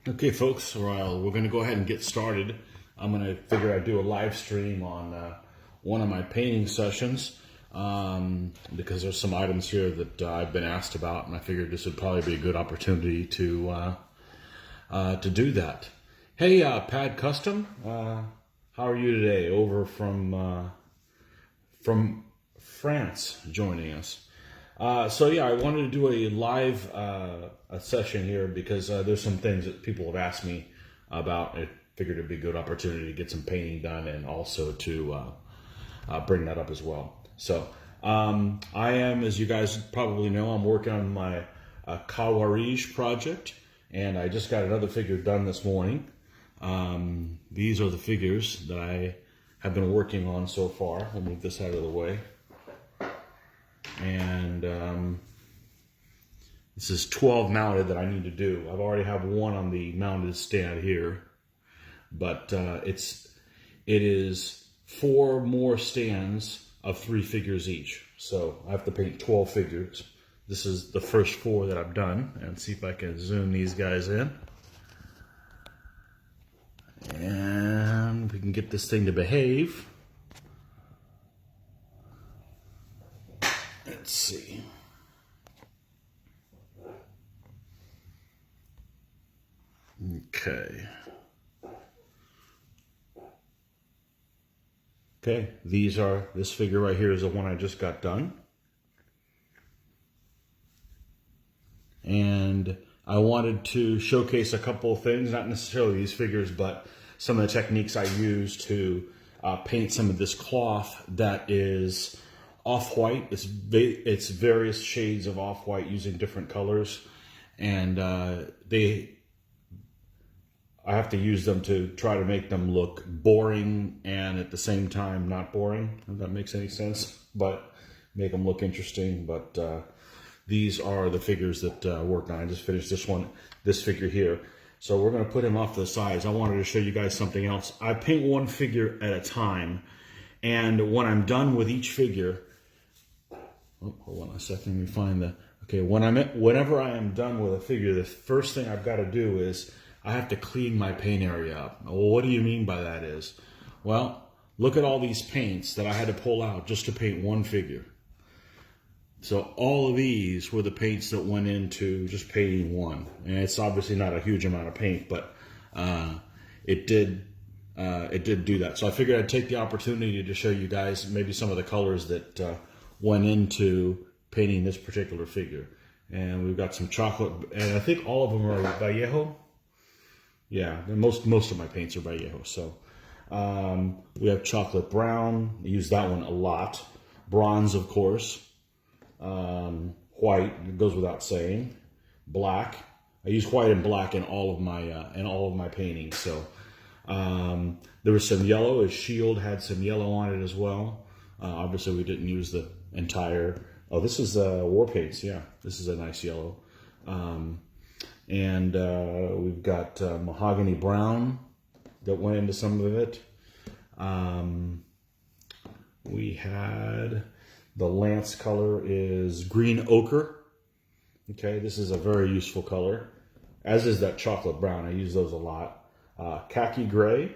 Okay, folks, we're going to go ahead and get started. I'm going to figure I'd do a live stream on one of my painting sessions because there's some items here that I've been asked about, and I figured this would probably be a good opportunity to do that. Hey, Pad Custom, how are you today? Over from France, joining us. So yeah, I wanted to do a live a session here because there's some things that people have asked me about. I figured it'd be a good opportunity to get some painting done and also to bring that up as well. So I am, as you guys probably know, I'm working on my Khawarij project, and I just got another figure done this morning. These are the figures that I have been working on so far. I'll move this out of the way. And this is 12 mounted that I need to do. I've already have one on the mounted stand here, but it is 4 more stands of 3 figures each. So I have to paint 12 figures. This is the first 4 that I've done, and see if I can zoom these guys in. And we can get this thing to behave. Let's see. Okay. Okay, this figure right here is the one I just got done. And I wanted to showcase a couple of things, not necessarily these figures, but some of the techniques I use to paint some of this cloth that is off-white. It's various shades of off-white using different colors, and I have to use them to try to make them look boring and at the same time not boring, if that makes any sense, but make them look interesting. But these are the figures that worked on. I just finished this figure here. So we're going to put him off to the sides. I wanted to show you guys something else. I paint one figure at a time, and when I'm done with each figure, oh, hold on a second, let me find the, okay, whenever I am done with a figure, the first thing I've got to do is I have to clean my paint area up. Well, what do you mean by that is? Well, look at all these paints that I had to pull out just to paint one figure. So all of these were the paints that went into just painting one. And it's obviously not a huge amount of paint, but it did do that. So I figured I'd take the opportunity to show you guys maybe some of the colors that went into painting this particular figure. And we've got some chocolate, and I think all of them are Vallejo. Yeah, most of my paints are Vallejo. So we have chocolate brown. I use that one a lot. Bronze, of course. White, it goes without saying. Black. I use white and black in all of my paintings. So there was some yellow. His shield had some yellow on it as well. Obviously, we didn't use the entire. Oh, this is war paints. Yeah, this is a nice yellow. And we've got mahogany brown that went into some of it. We had the lance color is green ochre. Okay, this is a very useful color, as is that chocolate brown. I use those a lot. Khaki gray.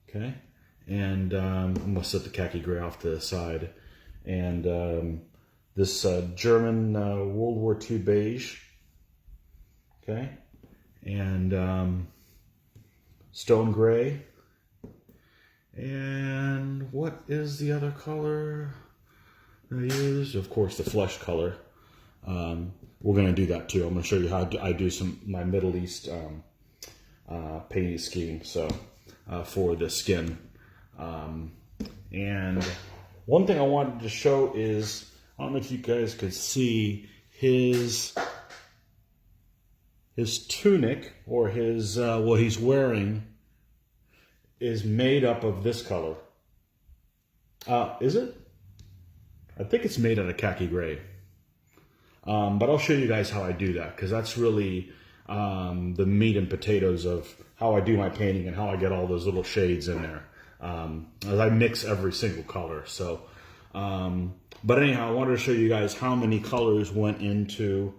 Okay, and I'm gonna set the khaki gray off to the side. And this German World War II beige. Okay, and stone gray. And what is the other color I used? Of course, the flesh color. We're going to do that too. I'm going to show you how I do my Middle East painting scheme. So for the skin. And one thing I wanted to show is, I don't know if you guys could see his tunic, or his what he's wearing is made up of this color. Is it? I think it's made out of khaki gray. But I'll show you guys how I do that, because that's really the meat and potatoes of how I do my painting and how I get all those little shades in there. As I mix every single color. So, but anyhow, I wanted to show you guys how many colors went into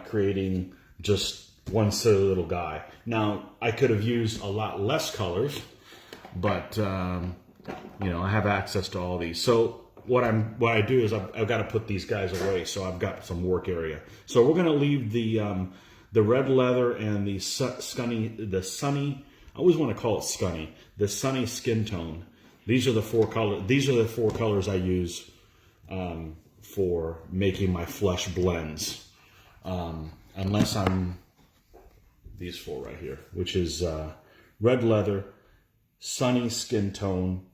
creating just one silly little guy. Now, I could have used a lot less colors, but you know, I have access to all these. So what I do is I've got to put these guys away, so I've got some work area. So we're going to leave the red leather and the sunny. I always want to call it scunny. The sunny skin tone. These are the four colors. These are the four colors I use for making my flesh blends. Unless I'm these four right here, which is red leather, sunny skin tone,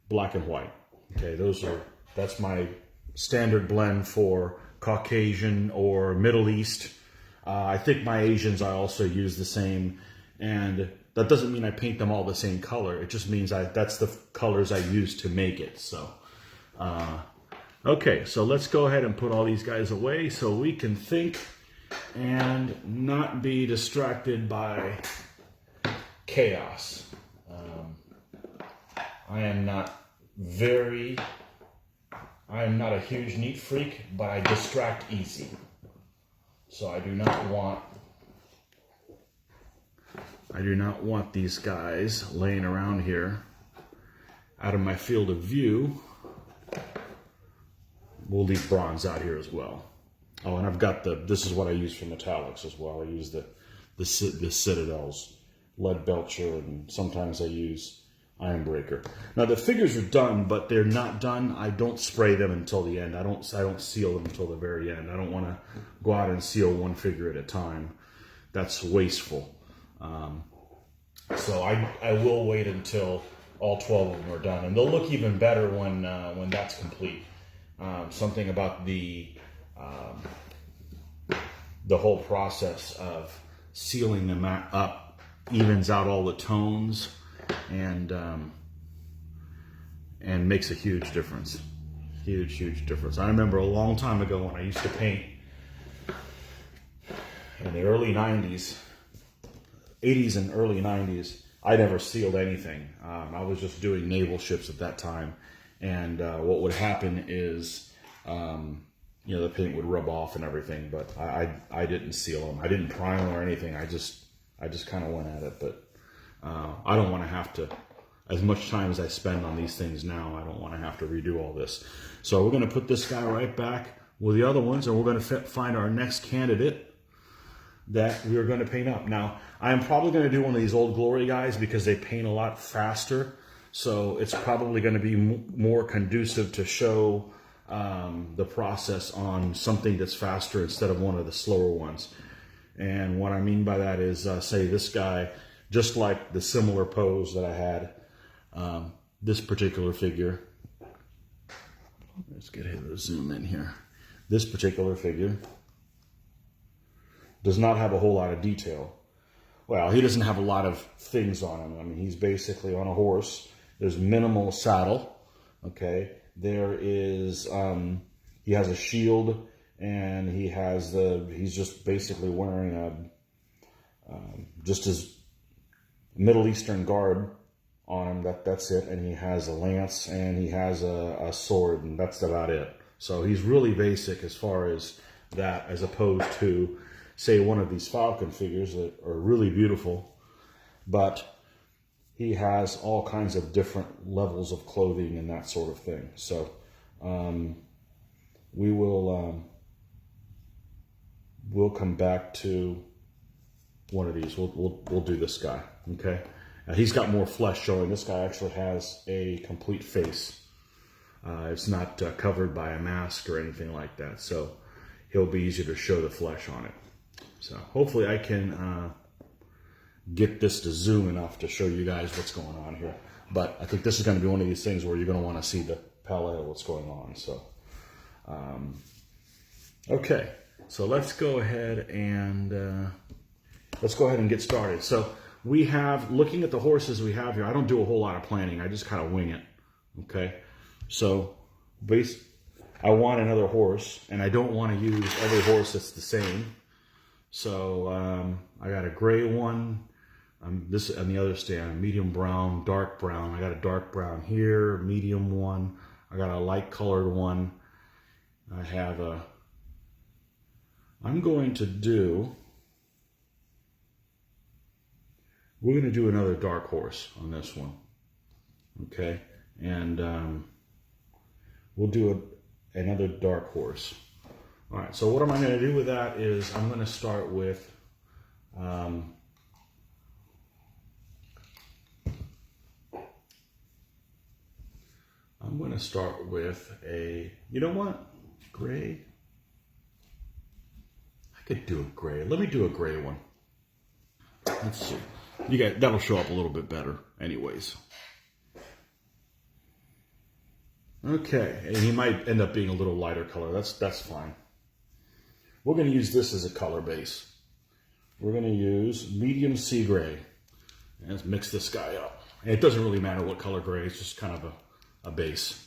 black and white. Okay, that's my standard blend for Caucasian or Middle East. I think my Asians I also use the same, and that doesn't mean I paint them all the same color. It just means that's the colors I use to make it. So, okay, so let's go ahead and put all these guys away so we can think and not be distracted by chaos. I am not a huge neat freak, but I distract easy. So I do not want these guys laying around here out of my field of view. We'll leave bronze out here as well. Oh, and I've got this is what I use for metallics as well. I use the Citadels, Lead Belcher, and sometimes I use Iron Breaker. Now the figures are done, but they're not done. I don't spray them until the end. I don't seal them until the very end. I don't want to go out and seal one figure at a time. That's wasteful. So I will wait until all 12 of them are done, and they'll look even better when that's complete. Something about the whole process of sealing them up evens out all the tones and makes a huge difference. Huge difference. I remember a long time ago when I used to paint in the early 90s, 80s and early 90s, I never sealed anything. I was just doing naval ships at that time. And what would happen is, you know, the paint would rub off and everything, but I didn't seal them. I didn't prime them or anything. I just kind of went at it. But I don't want to have to, as much time as I spend on these things now, I don't want to have to redo all this. So we're going to put this guy right back with the other ones, and we're going to find our next candidate that we are going to paint up. Now, I'm probably going to do one of these Old Glory guys because they paint a lot faster. So it's probably going to be more conducive to show the process on something that's faster instead of one of the slower ones. And what I mean by that is, say this guy, just like the similar pose that I had, this particular figure. Let's get a zoom in here. This particular figure does not have a whole lot of detail. Well, he doesn't have a lot of things on him. I mean, he's basically on a horse. There's minimal saddle, okay? There is, he has a shield, and he's just basically wearing just his Middle Eastern garb on him. That's it. And he has a lance, and he has a sword, and that's about it. So he's really basic as far as that, as opposed to, say, one of these Falcon figures that are really beautiful, but he has all kinds of different levels of clothing and that sort of thing. So we will we'll come back to one of these. We'll do this guy. Okay, he's got more flesh showing. This guy actually has a complete face. It's not covered by a mask or anything like that. So he'll be easier to show the flesh on it. So hopefully I can get this to zoom enough to show you guys what's going on here. But I think this is going to be one of these things where you're going to want to see the palette of what's going on. So, okay, so let's go ahead and get started. So we have, looking at the horses we have here, I don't do a whole lot of planning. I just kind of wing it. Okay, so I want another horse, and I don't want to use every horse that's the same. So I got a gray one. This on the other stand, medium brown, dark brown. I got a dark brown here, medium one. I got a light colored one. I have I'm going to do we're going to do another dark horse on this one. Okay, and we'll do another dark horse. All right, so what am I going to do with that is I'm going to start with a, you know what, gray. I could do a gray. Let me do a gray one. Let's see. You got, that'll show up a little bit better anyways. Okay, and he might end up being a little lighter color. That's fine. We're going to use this as a color base. We're going to use medium sea gray. And let's mix this guy up. And it doesn't really matter what color gray, it's just kind of a base.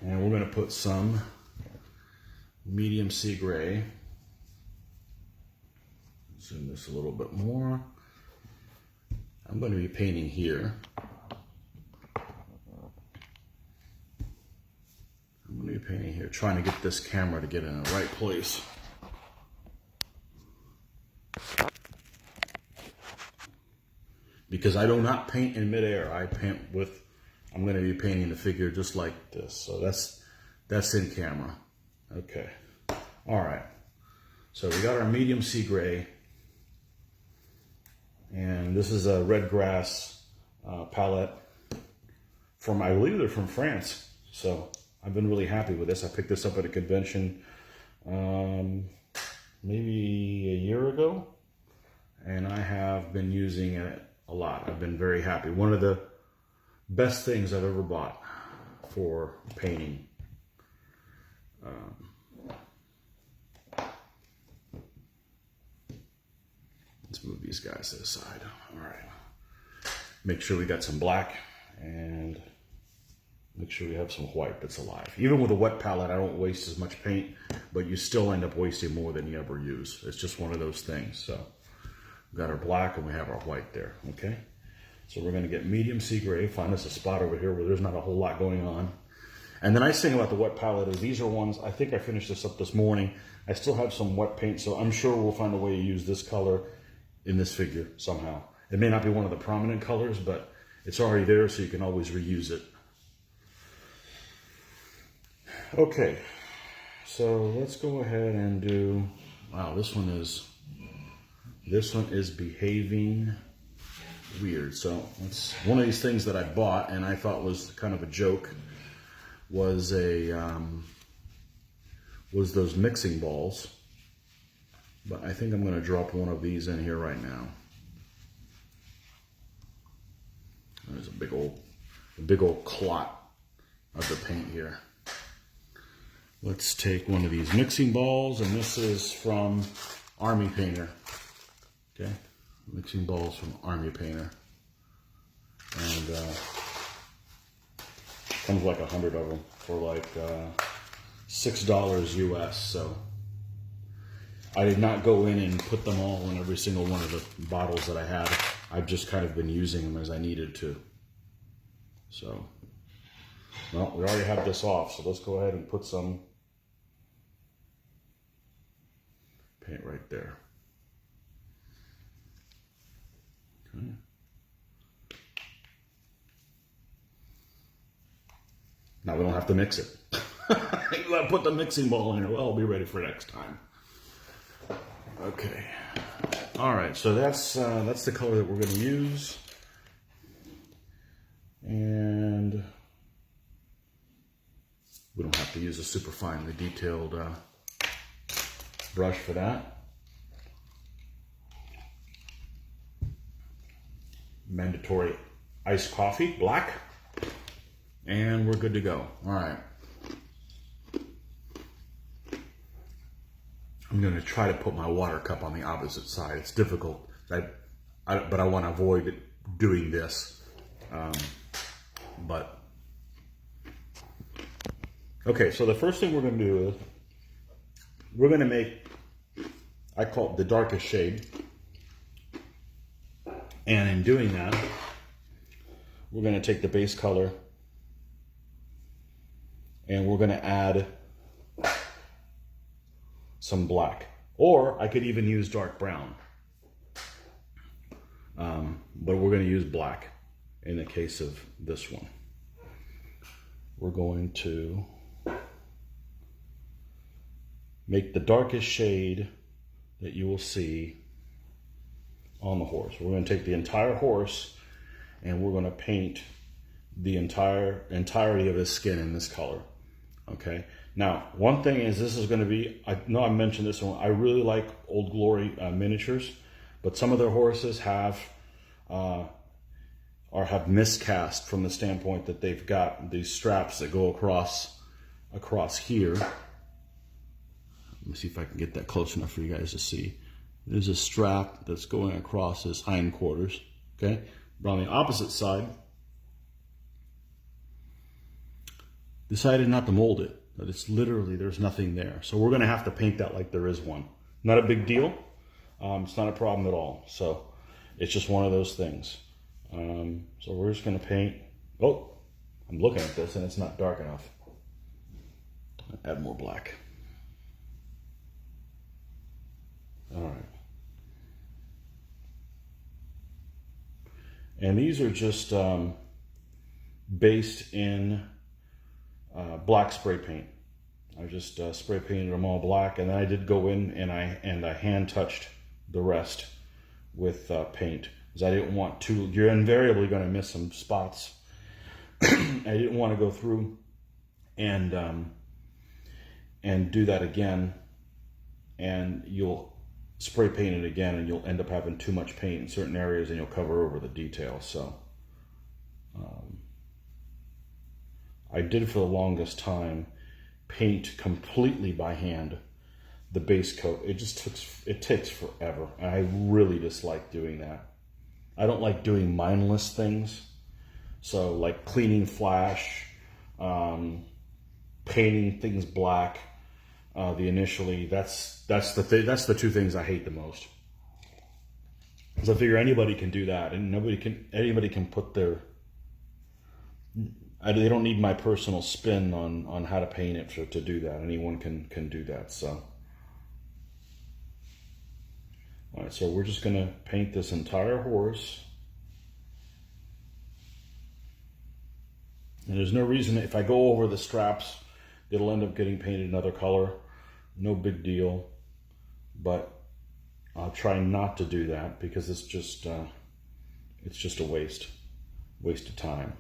And we're going to put some medium sea gray. Zoom this a little bit more. I'm going to be painting here. I'm going to be painting here, trying to get this camera to get in the right place. Because I do not paint in midair. I paint with, I'm going to be painting the figure just like this. So that's in camera. Okay. All right. So we got our medium sea gray. And this is a red grass palette from, I believe they're from France. So I've been really happy with this. I picked this up at a convention maybe a year ago. And I have been using it a lot. I've been very happy. One of the best things I've ever bought for painting. Let's move these guys to the side. All right. Make sure we got some black and make sure we have some white that's alive. Even with a wet palette, I don't waste as much paint, but you still end up wasting more than you ever use. It's just one of those things. So we've got our black and we have our white there, okay? So we're gonna get medium sea gray, find us a spot over here where there's not a whole lot going on. And the nice thing about the wet palette is these are ones, I think I finished this up this morning. I still have some wet paint, so I'm sure we'll find a way to use this color in this figure somehow. It may not be one of the prominent colors, but it's already there, so you can always reuse it. Okay, so let's go ahead and do, wow, this one is behaving weird. So it's one of these things that I bought and I thought was kind of a joke, was those mixing balls. But I think I'm going to drop one of these in here right now. There's a big old clot of the paint here. Let's take one of these mixing balls, and this is from Army Painter. Okay, mixing balls from Army Painter, and comes like 100 of them for like $6 US. So I did not go in and put them all in every single one of the bottles that I had. I've just kind of been using them as I needed to. So, well, we already have this off, so let's go ahead and put some paint right there. Okay. Now we don't have to mix it. You gotta put the mixing ball in here. Well, I'll be ready for next time. Okay. All right, so that's the color that we're going to use, and we don't have to use a super finely detailed brush for that. Mandatory iced coffee, black, and we're good to go. All right. I'm going to try to put my water cup on the opposite side. It's difficult, but I want to avoid doing this. But okay, so the first thing we're going to do is we're going to make, I call it the darkest shade. And in doing that, we're going to take the base color and we're going to add some black. Or I could even use dark brown. But we're going to use black in the case of this one. We're going to make the darkest shade that you will see on the horse. We're going to take the entire horse and we're going to paint the entirety of his skin in this color. Okay. Now, one thing is, this is going to be, I know I mentioned this one, I really like Old Glory miniatures, but some of their horses have miscast from the standpoint that they've got these straps that go across here. Let me see if I can get that close enough for you guys to see. There's a strap that's going across his hindquarters. Okay, but on the opposite side, decided not to mold it. But it's literally, there's nothing there. So we're going to have to paint that like there is one. Not a big deal. It's not a problem at all. So it's just one of those things. So we're just going to paint. Oh, I'm looking at this and it's not dark enough. Add more black. All right. And these are just based in black spray paint. I just spray painted them all black, and then I did go in and I hand touched the rest with paint, because I didn't want to. You're invariably going to miss some spots. I didn't want to go through and do that again, and you'll spray paint it again, and you'll end up having too much paint in certain areas, and you'll cover over the details. So I did for the longest time paint completely by hand the base coat. It takes forever, and I really dislike doing that. I don't like doing mindless things. So like cleaning flash, painting things black, that's the two things I hate the most. So I figure anybody can do that, and anybody can put their. They don't need my personal spin on how to paint it to do that. Anyone can do that. So, all right. So we're just gonna paint this entire horse, and there's no reason, if I go over the straps, it'll end up getting painted another color. No big deal, but I'll try not to do that because it's just a waste of time.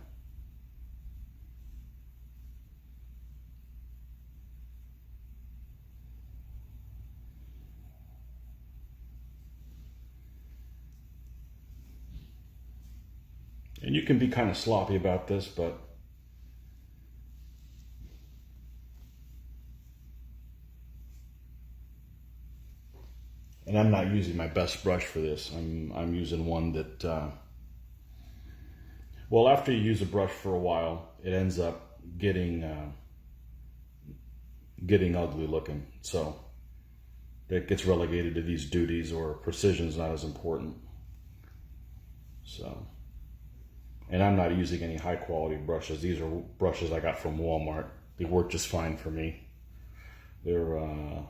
And you can be kind of sloppy about this, but and I'm not using my best brush for this. I'm using one that, well, after you use a brush for a while, it ends up getting ugly looking. So it gets relegated to these duties, or precision's not as important. So, and I'm not using any high quality brushes. These are brushes I got from Walmart. They work just fine for me. They're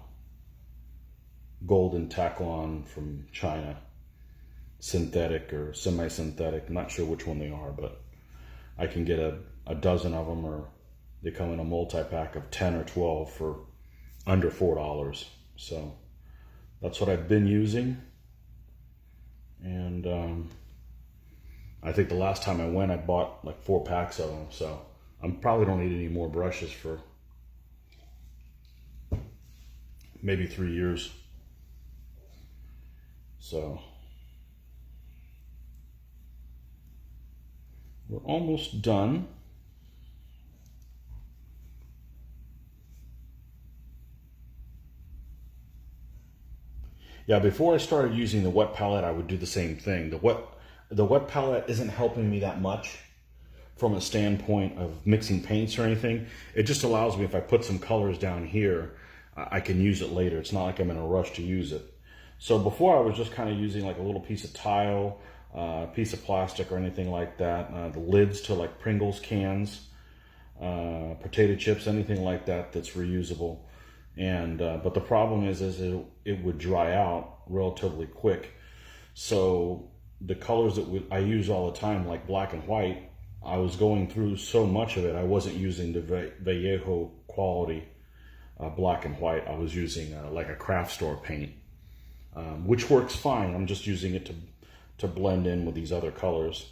golden Taklon from China, synthetic or semi-synthetic. I'm not sure which one they are, but I can get a dozen of them, or they come in a multi-pack of 10 or 12 for under $4. So that's what I've been using. And I think the last time I went, I bought like 4 packs of them. So I probably don't need any more brushes for maybe 3 years. So we're almost done. Yeah, before I started using the wet palette, I would do the same thing. The wet palette isn't helping me that much from a standpoint of mixing paints or anything. It just allows me, if I put some colors down here, I can use it later. It's not like I'm in a rush to use it. So before I was just kind of using like a little piece of tile, piece of plastic or anything like that, the lids to like Pringles cans, potato chips, anything like that that's reusable. And but the problem is it would dry out relatively quick. So the colors that I use all the time, like black and white, I was going through so much of it, I wasn't using the Vallejo quality black and white. I was using like a craft store paint, which works fine. I'm just using it to blend in with these other colors.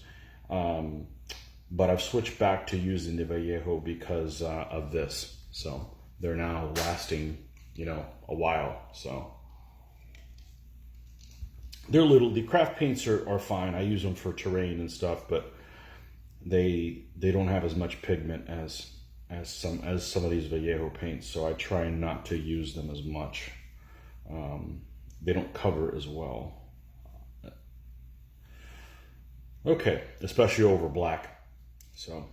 But I've switched back to using the Vallejo because of this. So they're now lasting, you know, a while. So the craft paints are fine. I use them for terrain and stuff, but they don't have as much pigment as some of these Vallejo paints. So I try not to use them as much. They don't cover as well. Okay, especially over black. So,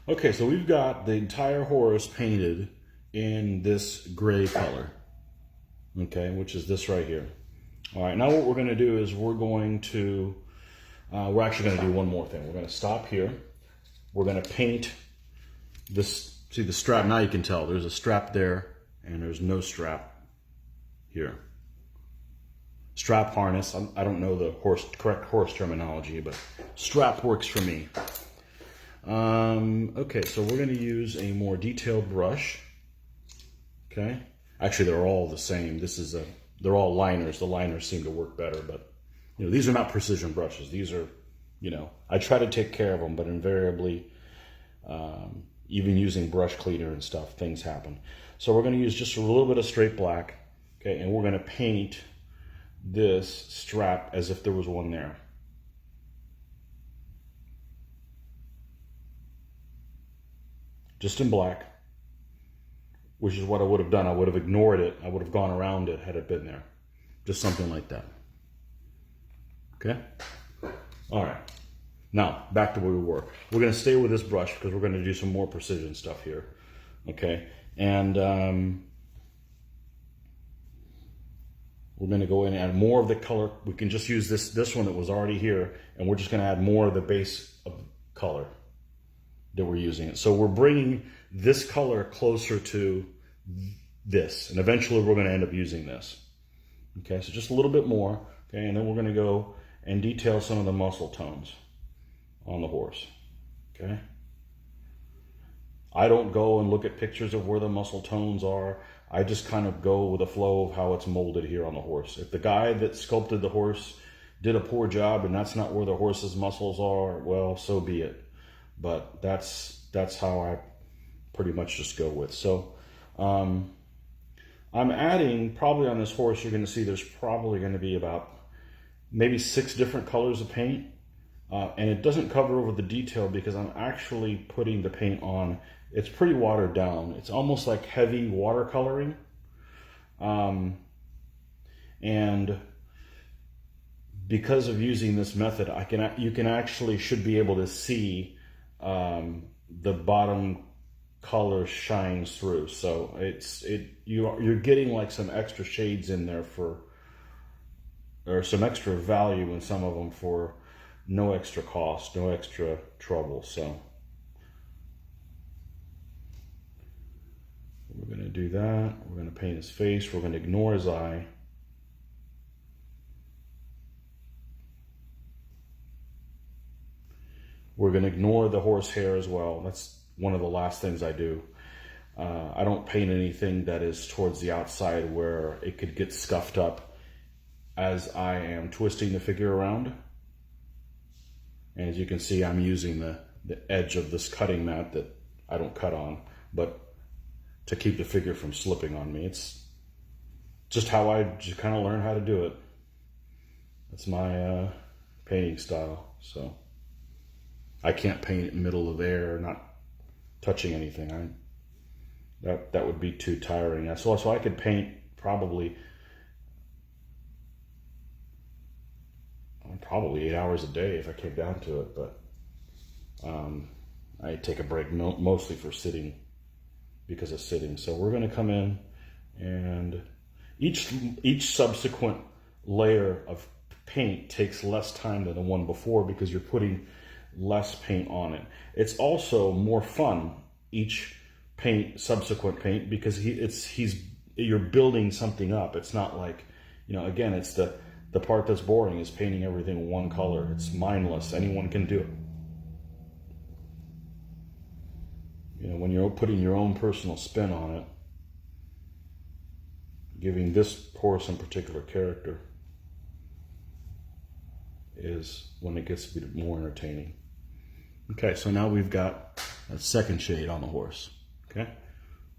okay, so we've got the entire horse painted in this gray color, okay, which is this right here. All right, now what we're going to do is we're actually going to do one more thing. We're going to stop here. We're going to paint this. See the strap? Now you can tell there's a strap there and there's no strap here. Strap harness. I don't know the correct horse terminology, but strap works for me. Okay, so we're going to use a more detailed brush. Okay, actually they're all the same. They're all liners. The liners seem to work better, but you know, these are not precision brushes. These are, you know, I try to take care of them, but invariably, even using brush cleaner and stuff, things happen. So we're going to use just a little bit of straight black, okay, and we're going to paint this strap as if there was one there. Just in black, which is what I would have done. I would have ignored it. I would have gone around it had it been there. Just something like that. Okay? All right. Now, back to where we were. We're going to stay with this brush because we're going to do some more precision stuff here. Okay? And we're going to go in and add more of the color. We can just use this one that was already here, and we're just going to add more of the base of color that we're using it. So we're bringing this color closer to this, and eventually we're going to end up using this. Okay, so just a little bit more, okay, and then we're going to go and detail some of the muscle tones on the horse, okay? I don't go and look at pictures of where the muscle tones are. I just kind of go with the flow of how it's molded here on the horse. If the guy that sculpted the horse did a poor job and that's not where the horse's muscles are, well, so be it. But that's how I pretty much just go with. So I'm adding, probably on this horse, you're going to see there's probably going to be about maybe 6 different colors of paint. And it doesn't cover over the detail because I'm actually putting the paint on. It's pretty watered down. It's almost like heavy watercoloring. And because of using this method, you can actually should be able to see the bottom color shines through. So you're getting like some extra shades in there or some extra value in some of them for no extra cost, no extra trouble. So we're going to do that. We're going to paint his face. We're going to ignore his eye. We're going to ignore the horse hair as well. That's one of the last things I do. I don't paint anything that is towards the outside where it could get scuffed up as I am twisting the figure around. And as you can see, I'm using the edge of this cutting mat that I don't cut on, but to keep the figure from slipping on me. It's just how I just kind of learn how to do it. That's my painting style. So I can't paint in the middle of air, not touching anything. That would be too tiring. So I could paint probably 8 hours a day if I came down to it, but I take a break mostly for sitting, because of sitting. So we're going to come in, and each subsequent layer of paint takes less time than the one before because you're putting less paint on it. It's also more fun each subsequent paint, because he's you're building something up. It's not like, you know, again, it's the part that's boring is painting everything one color. It's mindless. Anyone can do it. You know, when you're putting your own personal spin on it, giving this horse in particular character is when it gets to be more entertaining. Okay, so now we've got a second shade on the horse. Okay,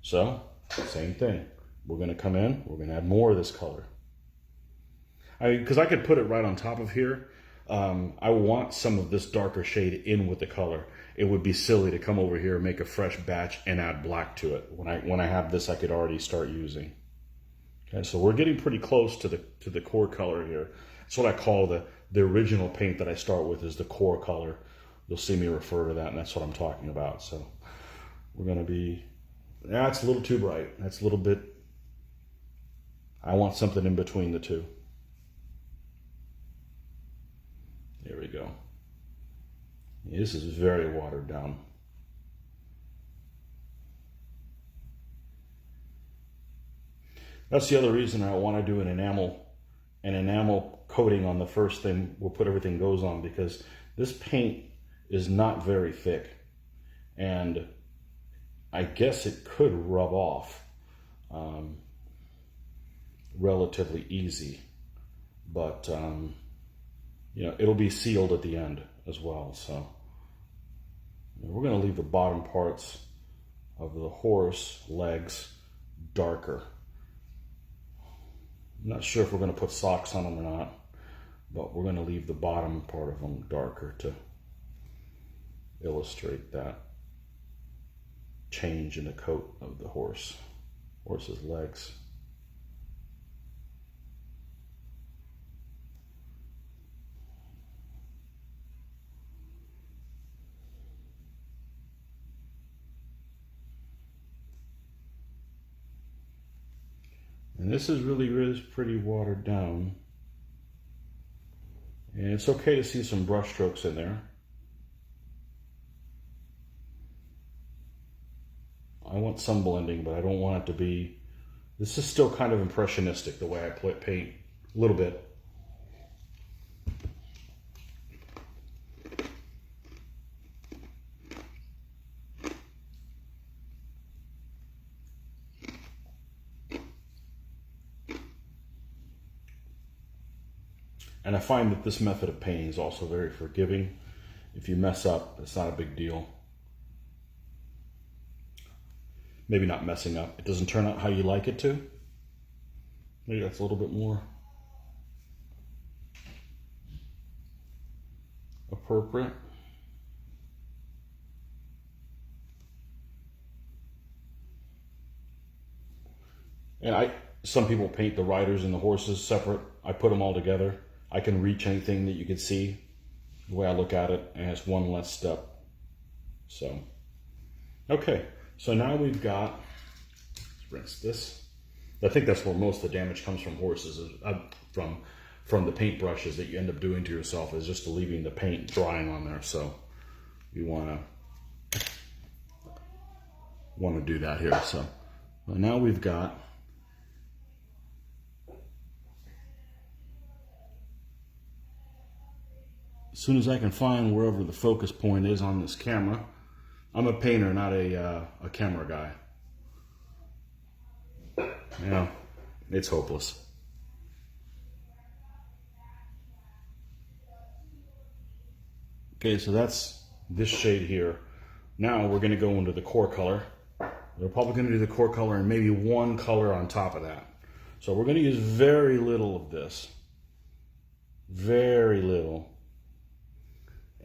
so same thing. We're going to come in, we're going to add more of this color. Because I could put it right on top of here. I want some of this darker shade in with the color. It would be silly to come over here and make a fresh batch and add black to it. When I have this, I could already start using. Okay, so we're getting pretty close to the core color here. That's what I call the original paint that I start with is the core color. You'll see me refer to that, and that's what I'm talking about. So we're going to be, that's a little too bright. That's a little bit, I want something in between the two. There we go. This is very watered down. That's the other reason I want to do an enamel coating on the first thing we'll put everything goes on, because this paint is not very thick, and I guess it could rub off relatively easy, but you know, it'll be sealed at the end as well. So we're going to leave the bottom parts of the horse legs darker. I'm not sure if we're going to put socks on them or not, but we're going to leave the bottom part of them darker to illustrate that change in the coat of the horse's legs. And this is really pretty watered down. And it's okay to see some brush strokes in there. I want some blending, but I don't want it to be, this is still kind of impressionistic the way I paint a little bit. And I find that this method of painting is also very forgiving. If you mess up, it's not a big deal. Maybe not messing up. It doesn't turn out how you like it to. Maybe that's a little bit more appropriate. And some people paint the riders and the horses separate. I put them all together. I can reach anything that you can see the way I look at it, and it's one less step. So, okay. So now we've got, let's rinse this. I think that's where most of the damage comes from horses, from the paint brushes that you end up doing to yourself, is just leaving the paint drying on there. So you want to do that here. So now we've got, as soon as I can find wherever the focus point is on this camera. I'm a painter, not a camera guy. Yeah, it's hopeless. Okay, so that's this shade here. Now we're going to go into the core color. We're probably going to do the core color and maybe one color on top of that. So we're going to use very little of this. Very little.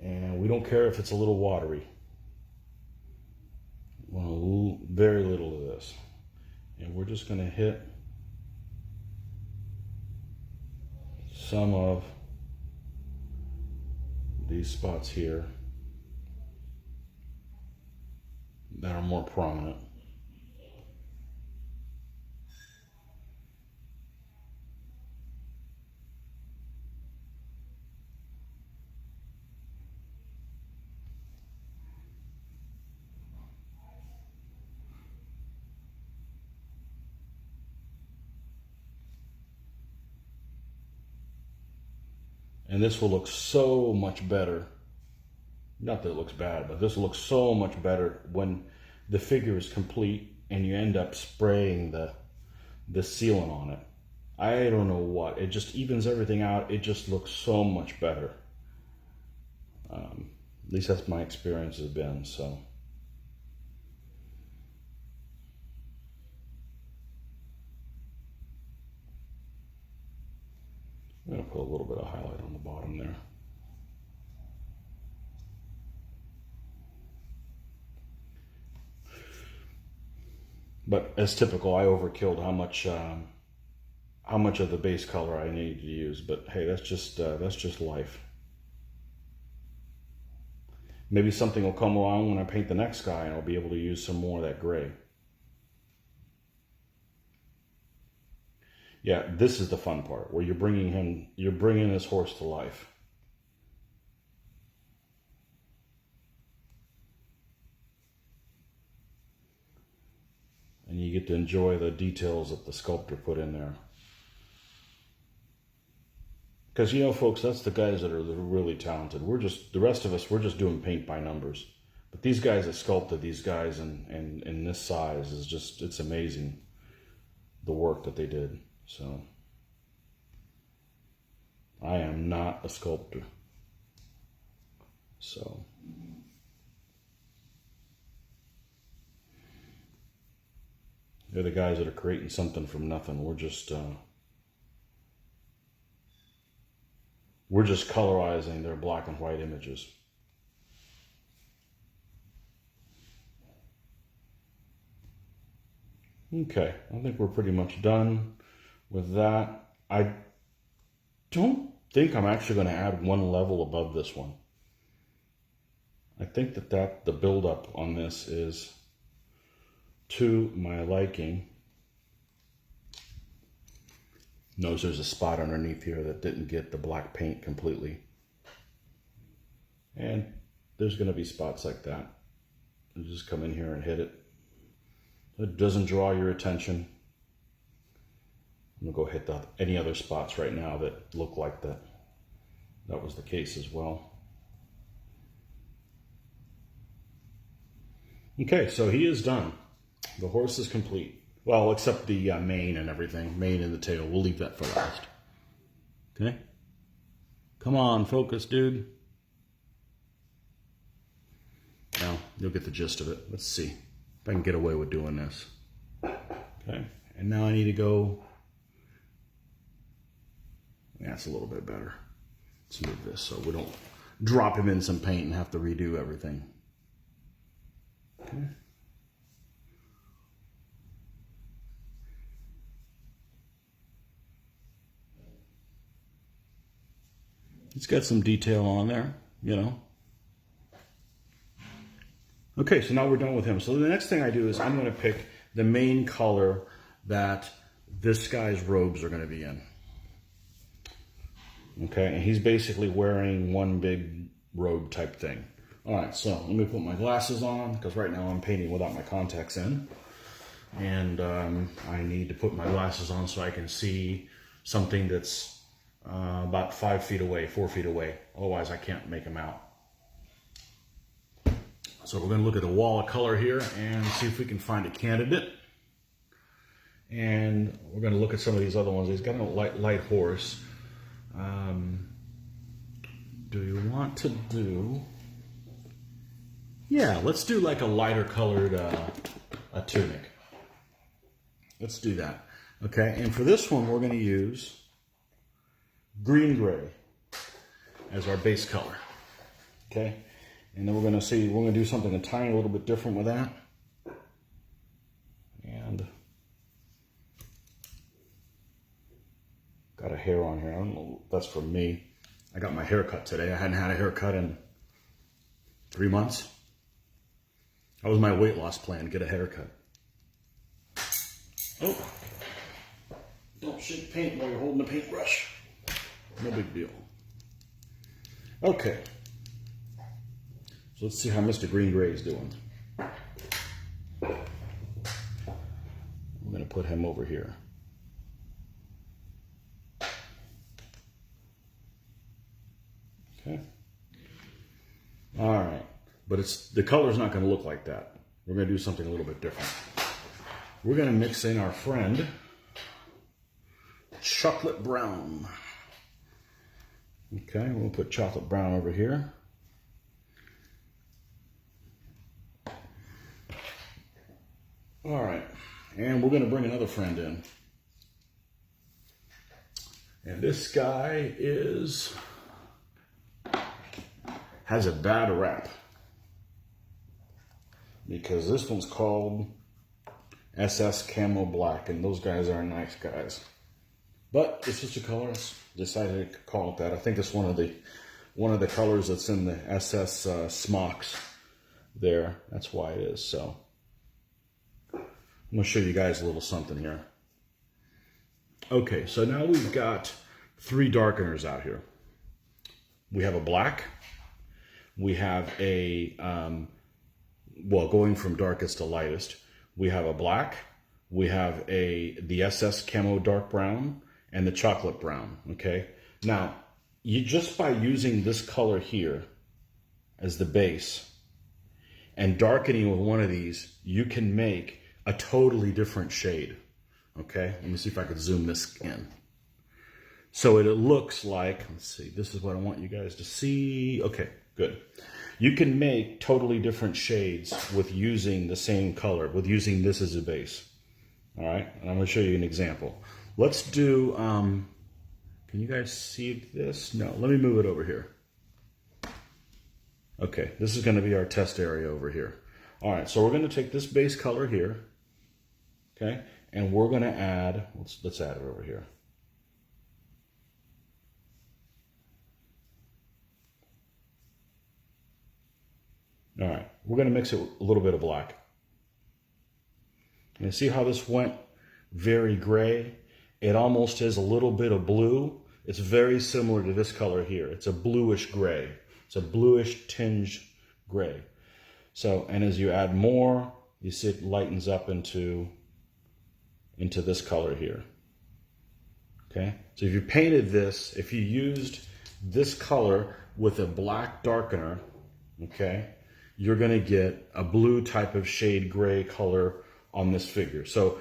And we don't care if it's a little watery. Well, very little of this. And we're just going to hit some of these spots here that are more prominent. And this will look so much better. Not that it looks bad, but this looks so much better when the figure is complete and you end up spraying the sealant on it. I don't know what, it just evens everything out. It just looks so much better. At least that's my experience has been, so. I'm gonna put a little bit of highlight on the bottom there. But as typical, I overkilled how much of the base color I needed to use. But hey, that's just life. Maybe something will come along when I paint the next guy, and I'll be able to use some more of that gray. Yeah, this is the fun part, where you're bringing this horse to life. And you get to enjoy the details that the sculptor put in there. Because, you know, folks, that's the guys that are really talented. The rest of us, we're just doing paint by numbers. But these guys that sculpted these guys in this size is just, it's amazing, the work that they did. So, I am not a sculptor. So, they're the guys that are creating something from nothing. We're just colorizing their black and white images. Okay, I think we're pretty much done with that. I don't think I'm actually going to add one level above this one. I think that the buildup on this is to my liking. Notice there's a spot underneath here that didn't get the black paint completely. And there's going to be spots like that. You just come in here and hit it. It doesn't draw your attention. I'm going to go hit any other spots right now that look like that was the case as well. Okay, so he is done. The horse is complete. Well, except the mane and everything. Mane and the tail. We'll leave that for last. Okay? Come on, focus, dude. Now, you'll get the gist of it. Let's see if I can get away with doing this. Okay? And now I need to go... That's a little bit better. Let's move this so we don't drop him in some paint and have to redo everything. Okay? It's got some detail on there, you know. Okay, so now we're done with him. So the next thing I do is I'm going to pick the main color that this guy's robes are going to be in. Okay, and he's basically wearing one big robe type thing. All right, so let me put my glasses on, because right now I'm painting without my contacts in. And I need to put my glasses on so I can see something that's about 5 feet away, 4 feet away. Otherwise, I can't make them out. So we're going to look at the wall of color here and see if we can find a candidate. And we're going to look at some of these other ones. He's got a light horse. Do you want to do... Yeah, let's do like a lighter colored a tunic. Let's do that. Okay, and for this one, we're going to use green-gray as our base color. Okay, and then we're going to do something a tiny little bit different with that. And got a hair on here. I don't know if that's for me. I got my hair cut today. I hadn't had a haircut in 3 months. That was my weight loss plan, get a haircut. Oh, don't shake paint while you're holding a paintbrush. No big deal. Okay, so let's see how Mr. Green Gray is doing. I'm going to put him over here. Okay. All right. But the color's not going to look like that. We're going to do something a little bit different. We're going to mix in our friend chocolate brown. Okay, we'll put chocolate brown over here. All right, and we're going to bring another friend in. And this guy has a bad rap, because this one's called SS Camo Black, and those guys are nice guys. But it's just a color. I decided to call it that. I think it's one of the colors that's in the SS smocks there. That's why it is. So I'm going to show you guys a little something here. Okay, so now we've got 3 darkeners out here. We have a black. We have a, well, going from darkest to lightest. We have a black. We have the SS Camo Dark Brown and the chocolate brown, okay? Now, just by using this color here as the base and darkening with one of these, you can make a totally different shade, okay? Let me see if I could zoom this in. So it looks like, let's see, this is what I want you guys to see. Okay, good. You can make totally different shades with using the same color, with using this as a base. All right, and I'm going to show you an example. Let's do, can you guys see this? No, let me move it over here. Okay, this is going to be our test area over here. All right, so we're going to take this base color here, okay, and we're going to add, let's add it over here. All right, we're going to mix it with a little bit of black. And see how this went very gray? It almost is a little bit of blue. It's very similar to this color here. It's a bluish gray. It's a bluish tinge gray. So, and as you add more, you see it lightens up into this color here. Okay? So if you painted this, if you used this color with a black darkener, okay, you're going to get a blue type of shade gray color on this figure. So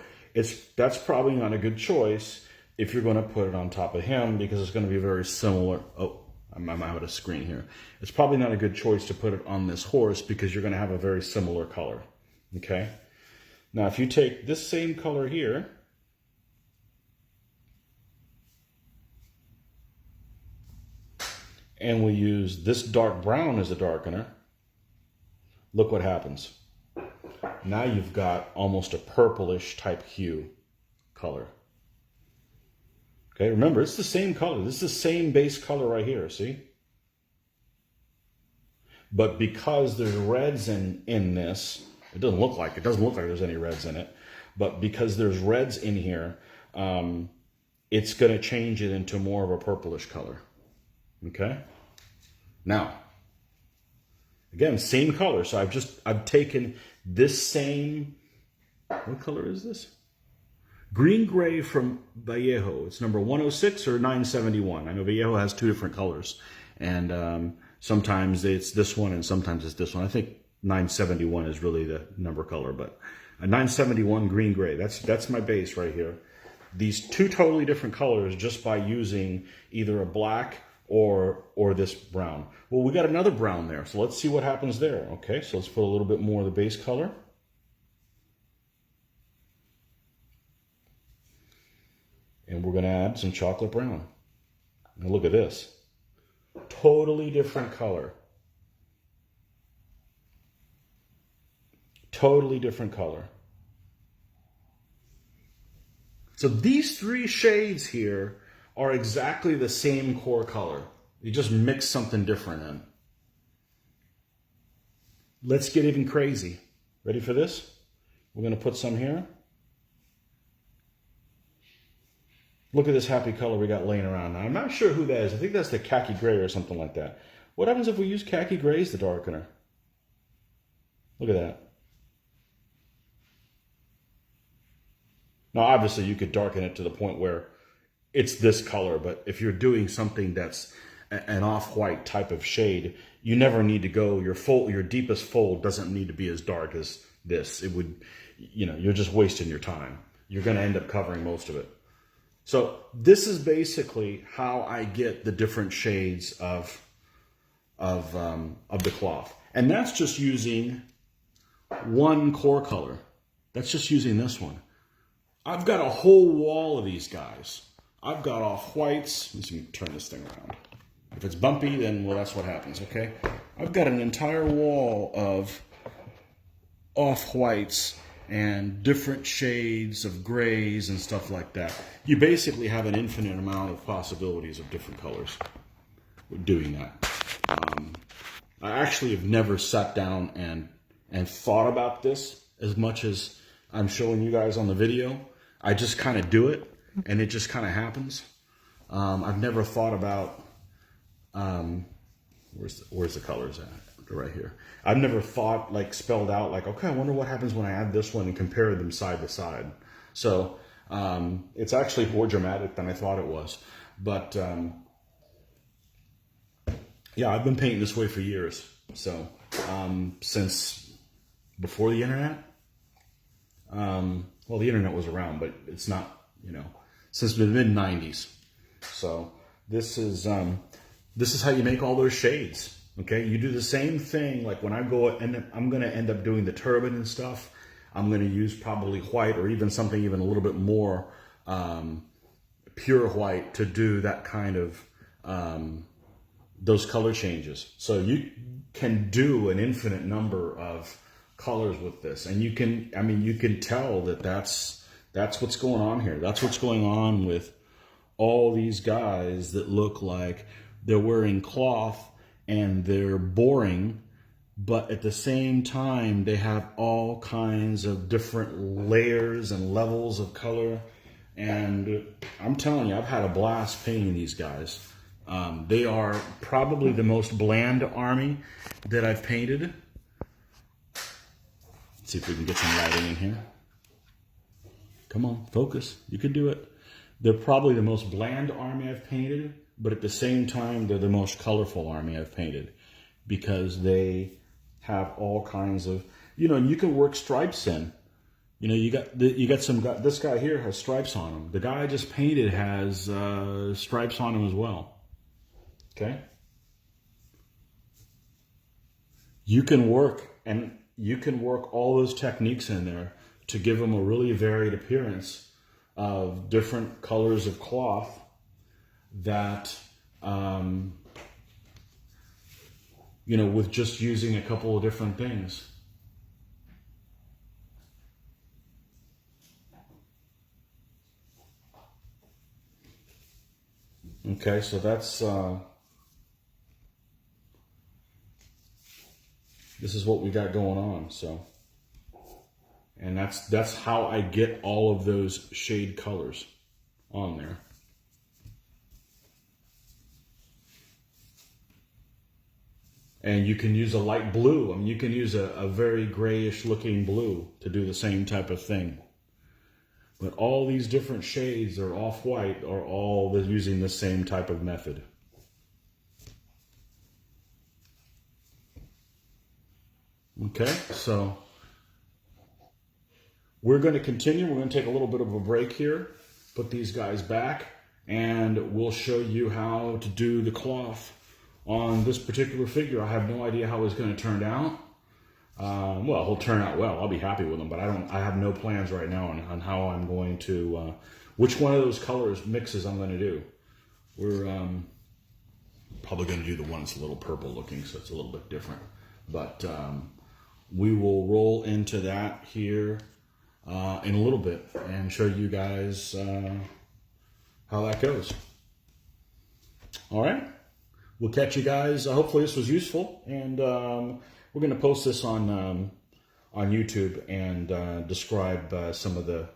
that's probably not a good choice if you're going to put it on top of him, because it's going to be very similar. Oh, I'm out of screen here. It's probably not a good choice to put it on this horse because you're going to have a very similar color. Okay. Now, if you take this same color here, and we use this dark brown as a darkener, look what happens. Now you've got almost a purplish type hue color. Okay, remember, it's the same color. This is the same base color right here, see? But because there's reds in this, it doesn't look like there's any reds in it, but because there's reds in here, it's going to change it into more of a purplish color. Okay? Now, again, same color. So I've taken this same, what color is this? Green gray from Vallejo. It's number 106 or 971. I know Vallejo has 2 different colors. And sometimes it's this one and sometimes it's this one. I think 971 is really the number color, but a 971 green gray. That's my base right here. These 2 totally different colors just by using either a black or this brown. Well, we got another brown there, so let's see what happens there. Okay, so let's put a little bit more of the base color. And we're going to add some chocolate brown. Now look at this. Totally different color. Totally different color. So these 3 shades here are exactly the same core color. You just mix something different in. Let's get even crazy. Ready for this? We're going to put some here. Look at this happy color we got laying around now. I'm not sure who that is. I think that's the khaki gray or something like that. What happens if we use khaki gray as the darkener? Look at that. Now, obviously, you could darken it to the point where it's this color, but if you're doing something that's an off-white type of shade, you never need to go, your deepest fold doesn't need to be as dark as this. It would, you know, you're just wasting your time. You're going to end up covering most of it. So this is basically how I get the different shades of the cloth. And that's just using one core color. That's just using this one. I've got a whole wall of these guys. I've got off-whites. Let me turn this thing around. If it's bumpy, then, well, that's what happens, okay? I've got an entire wall of off-whites and different shades of grays and stuff like that. You basically have an infinite amount of possibilities of different colors doing that. I actually have never sat down and thought about this as much as I'm showing you guys on the video. I just kind of do it, and it just kind of happens. I've never thought about, where's the colors at? Right here. I've never thought, like, spelled out, like, okay, I wonder what happens when I add this one and compare them side to side. So it's actually more dramatic than I thought it was. But yeah, I've been painting this way for years. So since before the internet. Well, the internet was around, but it's not, you know, since the mid-90s. So this is how you make all those shades. Okay, you do the same thing. Like when I go, and I'm going to end up doing the turban and stuff, I'm going to use probably white or even something even a little bit more pure white to do that kind of those color changes. So you can do an infinite number of colors with this, and you can, I mean, you can tell that that's what's going on here. That's what's going on with all these guys that look like they're wearing cloth and they're boring, but at the same time, they have all kinds of different layers and levels of color. And I'm telling you, I've had a blast painting these guys. They are probably the most bland army that I've painted. Let's see if we can get some lighting in here. Come on, focus. You can do it. They're probably the most bland army I've painted, but at the same time, they're the most colorful army I've painted because they have all kinds of, you know, and you can work stripes in. You know, you got some guy, this guy here has stripes on him. The guy I just painted has stripes on him as well. Okay? You can work all those techniques in there to give them a really varied appearance of different colors of cloth that, you know, with just using a couple of different things. Okay, so that's, this is what we got going on, so. And that's how I get all of those shade colors on there. And you can use a light blue. I mean, you can use a very grayish looking blue to do the same type of thing. But all these different shades are off-white are all using the same type of method. Okay, so we're going to continue. We're going to take a little bit of a break here, put these guys back, and we'll show you how to do the cloth on this particular figure. I have no idea how it's going to turn out. Well, he'll turn out well. I'll be happy with him, but I have no plans right now on how I'm going to, which one of those colors mixes I'm going to do. We're probably going to do the one that's a little purple looking, so it's a little bit different. But we will roll into that here in a little bit and show you guys how that goes. All right. We'll catch you guys. Hopefully this was useful, and we're going to post this on YouTube and describe some of the,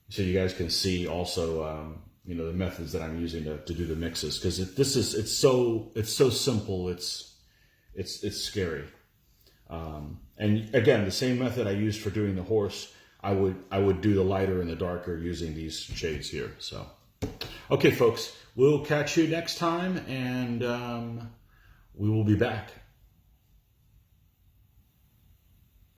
so you guys can see also, you know, the methods that I'm using to do the mixes, because it's so simple. It's scary. And again, the same method I used for doing the horse, I would do the lighter and the darker using these shades here. So, Okay, folks, we'll catch you next time, and we will be back.